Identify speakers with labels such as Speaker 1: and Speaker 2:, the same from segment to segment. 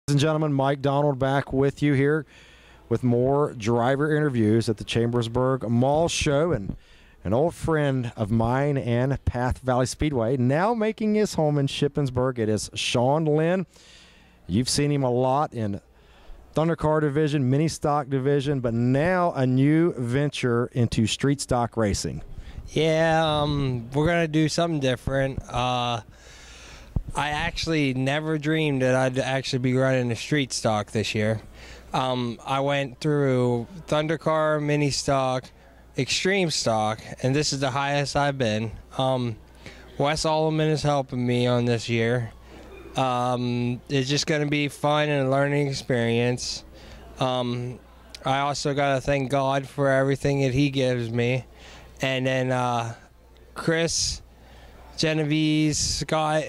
Speaker 1: Ladies and gentlemen, Mike Donald back with you here with more driver interviews at the Chambersburg Mall Show, and an old friend of mine and Path Valley Speedway now making his home in Shippensburg. It is Shaun Linn. You've seen him a lot in Thundercar division, mini stock division, but now a new venture into street stock racing.
Speaker 2: Yeah, we're going to do something different. I actually never dreamed that I'd actually be running a street stock this year. I went through Thundercar, mini stock, extreme stock, and this is the highest I've been. Wes Alleman is helping me on this year. It's just going to be fun and a learning experience. I also got to thank God for everything that he gives me. And then Chris, Genevieve, Scott,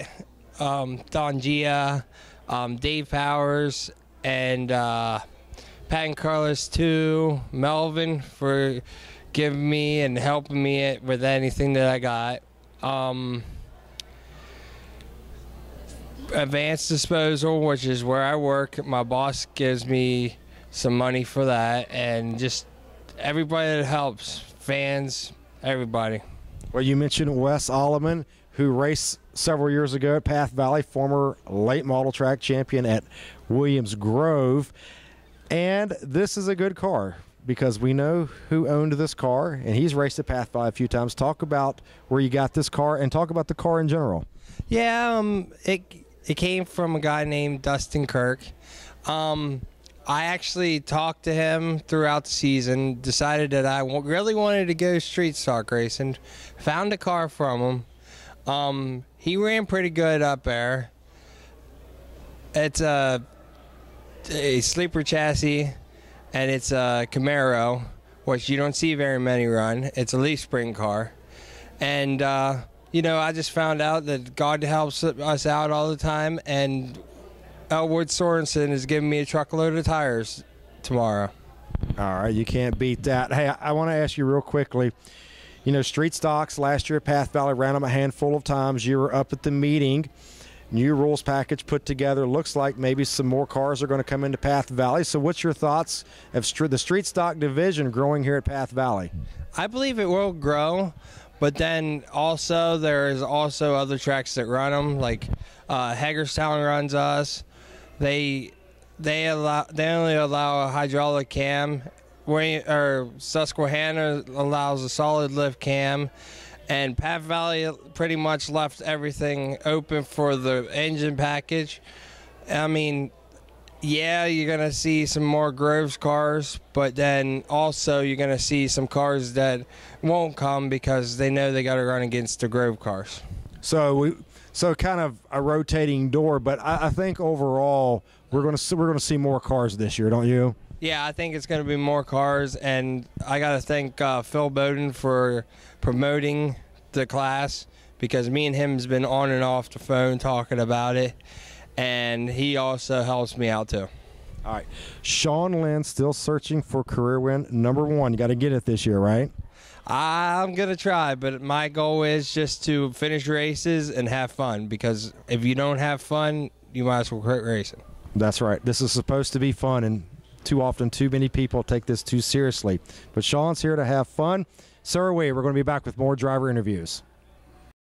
Speaker 2: Don Gia, Dave Powers, and Pat and Carlos too, Melvin for giving me and helping me with anything that I got. Advanced Disposal, which is where I work, my boss gives me some money for that, and just everybody that helps, fans, everybody.
Speaker 1: Well, you mentioned Wes Alleman, who raced several years ago at Path Valley, former late model track champion at Williams Grove. And this is a good car because we know who owned this car, and he's raced at Path Valley a few times. Talk about where you got this car and talk about the car in general.
Speaker 2: Yeah, it came from a guy named Dustin Kirk. I actually talked to him throughout the season, decided that I really wanted to go street stock racing, found a car from him. He ran pretty good up there. It's a sleeper chassis, and it's a Camaro, which you don't see very many run. It's a leaf spring car. And, you know, I just found out that God helps us out all the time, and Elwood Sorensen is giving me a truckload of tires tomorrow.
Speaker 1: All right, you can't beat that. Hey, I want to ask you real quickly. You know, street stocks last year at Path Valley ran them a handful of times. You were up at the meeting. New rules package put together. Looks like maybe some more cars are going to come into Path Valley. So what's your thoughts of the street stock division growing here at Path Valley?
Speaker 2: I believe it will grow, but then also there is also other tracks that run them, like Hagerstown runs us. They only allow a hydraulic cam. Susquehanna allows a solid lift cam, and Path Valley pretty much left everything open for the engine package. I mean, yeah, you're going to see some more Groves cars, but then also you're going to see some cars that won't come because they know they got to run against the Grove cars.
Speaker 1: So kind of a rotating door, but I think overall we're going to see more cars this year, don't you?
Speaker 2: Yeah, I think it's going to be more cars, and I got to thank Phil Bowden for promoting the class, because me and him has been on and off the phone talking about it, and he also helps me out too.
Speaker 1: All right, Shaun Linn still searching for career win number 1. You got to get it this year, right?
Speaker 2: I'm going to try, but my goal is just to finish races and have fun, because if you don't have fun, you might as well quit racing.
Speaker 1: That's right. This is supposed to be fun, and too often too many people take this too seriously. But Shaun's here to have fun. So are we. We're going to be back with more driver interviews.